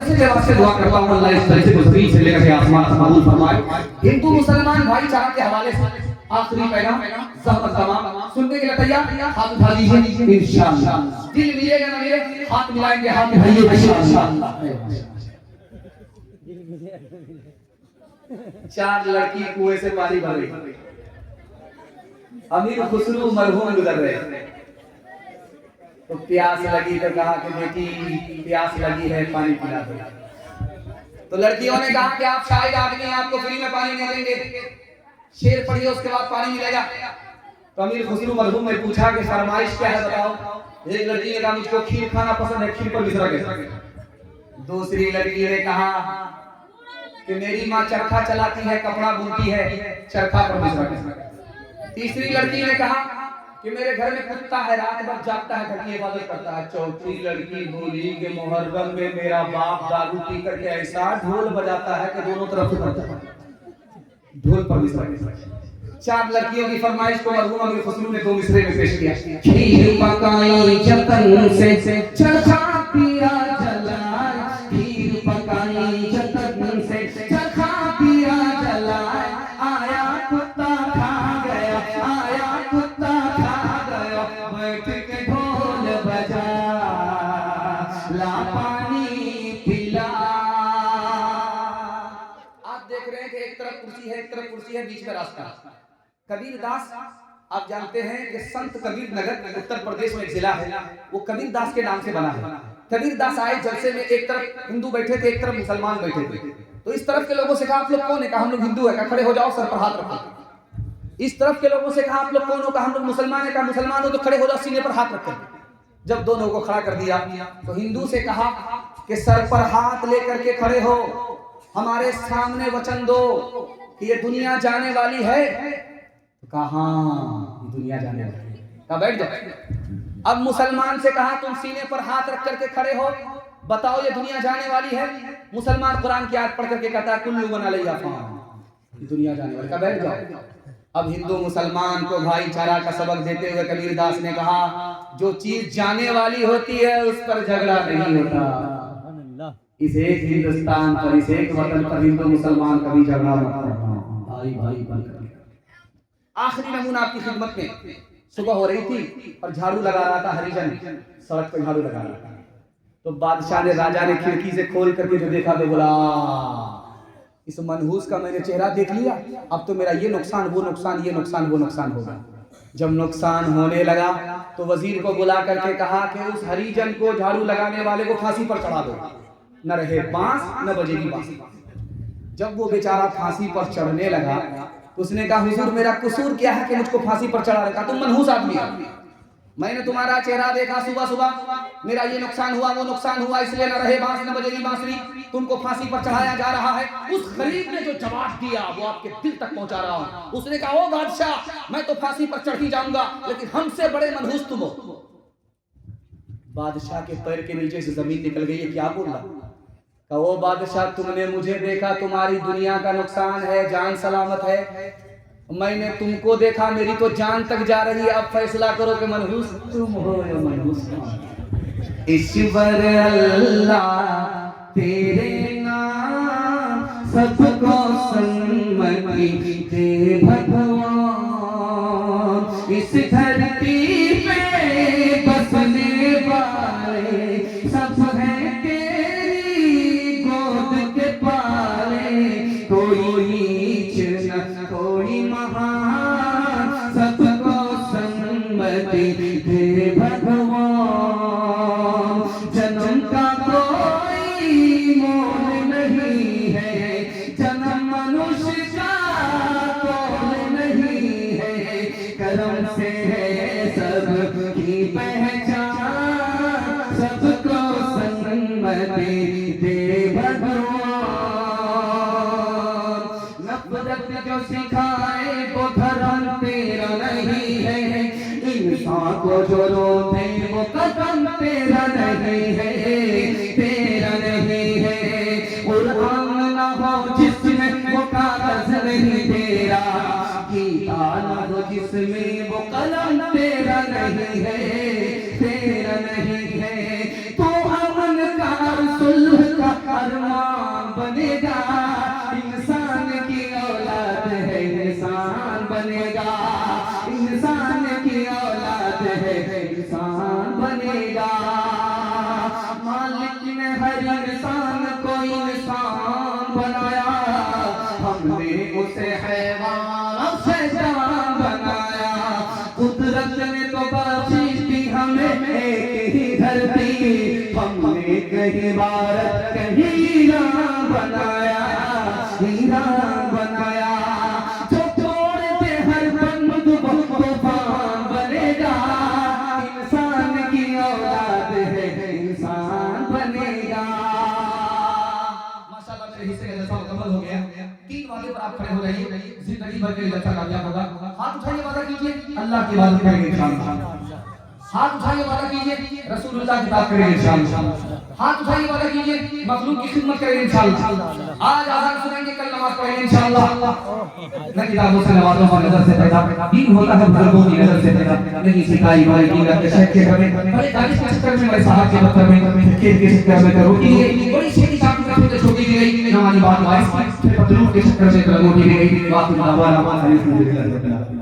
से दुआ करता हूं अल्लाह इस तरह से गुजरी से लेकर के आसमान कबूल फरमाए। हिंदू मुसलमान भाईचारा के हवाले से आखिरी पैगाम ज़हमत तमाम सुनने के लिए तैयार? हाथ उठा लीजिए इंशाअल्लाह। दिल मिलेगा ना मिले, हाथ मिलाएंगे, हाथ मिलाइए इंशाअल्लाह। चार लड़की कुएं से पानी भर रही, अमीर खुसरू मरहूम गुजर रहे, तो प्यास लगी तो कहा कि बेटी प्यास लगी है, पानी पिला दो। तो लड़कियों ने कहा कि आप शायद आदमी हैं, आपको फ्री में पानी नहीं देंगे, शेर पढ़िए उसके बाद पानी मिलेगा। तो अमीर खुसरू मरहूम ने पूछा कि फरमाइश क्या है बताओ। एक लड़की ने कहा मुझको खीर खाना पसंद है, खीर पर मिश्रा के। दूसरी लड़की ने कहा कि मेरी माँ चरखा चलाती है, कपड़ा बुनती है, चरखा पर मिश्रा के। तीसरी लड़की ने कहा कि मेरे घर में कुत्ता है, रात भर जागता है, घर की इबादत करता है। चौथी लड़की बोली कि मुहर्रम में मेरा बाप दारू पी करके ऐसा ढोल बजाता है कि दोनों तरफ से करता है, ढोल पर मिश्रा। चार लड़कियों की फरमाइश को मरहूम अमीर खुसरू ने दो मिसरे में पेश किया। खीर पकाई जतन से चरखा पिया जलाए, खीर पकाई जतन से चरखा पिया जलाए, आया कुत्ता खा गया, आया कुत्ता खा गया, बैठ के ढोल बजा ला पानी पिला। आप देख रहे हैं कि एक तरफ कुर्सी है, एक तरफ कुर्सी है, बीच में रास्ता। कबीर दास, आप जानते हैं कि संत कबीर नगर उत्तर प्रदेश में एक जिला है, वो कबीर दास के नाम से बना है। कबीर दास आए जलसे में, एक तरफ हिंदू बैठे थे, एक तरफ मुसलमान बैठे थे। तो इस तरफ के लोगों से कहा आप लोग कौन है? कहा हम लोग हिंदू है। कहा खड़े हो जाओ, सर पर हाथ रखो। इस तरफ के लोगों से कहा आप लोग कौन हो? कहा हम लोग मुसलमान है। कहा मुसलमान हो तो खड़े हो जाओ, सीने पर हाथ रखो। जब दोनों को खड़ा कर दिया तो हिंदू से कहा कि सर पर हाथ लेकर के खड़े हो, हमारे सामने वचन दो कि ये दुनिया जाने वाली है। कहा हाँ दुनिया जाने वाली है। कहा बैठ जाओ। अब मुसलमान से कहा तुम सीने पर हाथ रख करके खड़े हो, बताओ ये दुनिया जाने वाली है। मुसलमान कुरान की आयत पढ़ करके कहता है कुल्लू मना लैया फान, दुनिया जाने वाली। कहा बैठ जाओ। अब हिंदू मुसलमान को भाईचारा का सबक देते हुए कबीर दास ने कहा जो चीज जाने वाली होती है उस पर झगड़ा नहीं होता। इस एक हिंदुस्तान पर, इस एक वतन पर हिंदू मुसलमान कभी झगड़ा मत करना, भाई भाई भाई। आखिरी नमूना आपकी खिदमत में, सुबह हो रही थी और झाड़ू लगा रहा था हरिजन, सड़क पर झाड़ू लगा रहा था। तो बादशाह ने, राजा ने खिड़की से खोल करके जो देखा तो बोला इस मनहूस का मैंने चेहरा देख लिया, अब तो मेरा ये नुकसान वो नुकसान, ये नुकसान वो नुकसान होगा। जब नुकसान होने लगा तो वजीर को बुला करके कहा कि उस हरिजन को, झाड़ू लगाने वाले को फांसी पर चढ़ा दो, न रहे बांस न बजेगी बांस। जब वो बेचारा फांसी पर चढ़ने लगा तो उसने कहा हुजूर मेरा कसूर क्या है कि मुझको फांसी पर चढ़ा रखा? तुम मनहूस आदमी हो, मैंने तुम्हारा चेहरा देखा सुबह सुबह, मेरा ये नुकसान हुआ वो नुकसान हुआ, इसलिए न रहे बांस न बजेगी बांसुरी, तुमको फांसी पर चढ़ाया जा रहा है। उस गरीब ने जो जवाब दिया वो आपके दिल तक पहुंचा रहा हूं। उसने कहा ओ बादशाह मैं तो फांसी पर चढ़ ही जाऊंगा, लेकिन हमसे बड़े मनहूस तुम हो। बादशाह के पैर के नीचे से जमीन निकल गई। क्या बोल रहा? कहा ओ बादशाह तुमने मुझे देखा, तुम्हारी दुनिया का नुकसान है, जान सलामत है, मैंने तुमको देखा, मेरी तो जान तक जा रही है। अब फैसला करो कि मनहूस तुम हो या मनहूस। ईश्वर अल्लाह तेरे नाम सबको सम्मति दे भगवान, इस धरती पे बसने वाले सब हैं तेरी गोद के पाले, कोई नीच न कोई महान, सबको सम्मति दे भगवान। जन्म का कोई मोल नहीं है, जन्म मनुष्य का तोल नहीं है, करम से है सबकी पहचान, सबको सम्मति दे भगवान। नफरत जो सिखाए वो धर्म तेरा नहीं है, इंसान को जो रोते वो कदम तेरा नहीं है, तेरा नहीं है। कुरान ना हो जिसमें वो कागज नहीं तेरा, गीता ना हो जिसमें वो कलम तेरा नहीं है, तेरा नहीं है। तो अमन का सुलह का इंसान को इंसान बनाया, हमने उसे हैवान से जान बनाया। कुदरत ने तो बख्शिश दी हमें एक ही धरती, हमने कहीं भारत कहीं ईरान बनाया, ईरान बनाया। जो तोड़ दे हर बंद वो तूफान बनेगा, इंसान की औलाद है इंसान बनेगा। माशाल्लाह मेरे हिस्से का जलसा मुकम्मल हो गया। 3 वादे पर आप खड़े हो रहिए, जिंदगी भर के लिए जलसा कामयाब होगा। हाथ उठाइए, वादा कीजिए अल्लाह की इबादत करेंगे इंशाअल्लाह। हाथ उठाइए, वादा कीजिए रसूलुल्लाह की बात करेंगे इंशाअल्लाह। हाथ उठाइए, वादा कीजिए मखलूक की खिदमत करेंगे इंशाअल्लाह। आज आज़ान सुनेंगे, कल नमाज पढ़ेंगे इंशाअल्लाह। न किताबों से नवाज़ों की नजर से पैदा, दीन होता है बुजुर्गों की नजर से पैदा। नहीं सिखाई भाई की करके शेख के घर में, बड़े गाली के चक्कर में, बड़े साहब के पत्थर में, खेत के चक्कर में रोटी गई, बड़ी शेखी साहब की तरफ से छोटी दी गई, नमाज़ी बात वाइस फिर पतलून के चक्कर में रोटी गई। वाक़ई नवाज़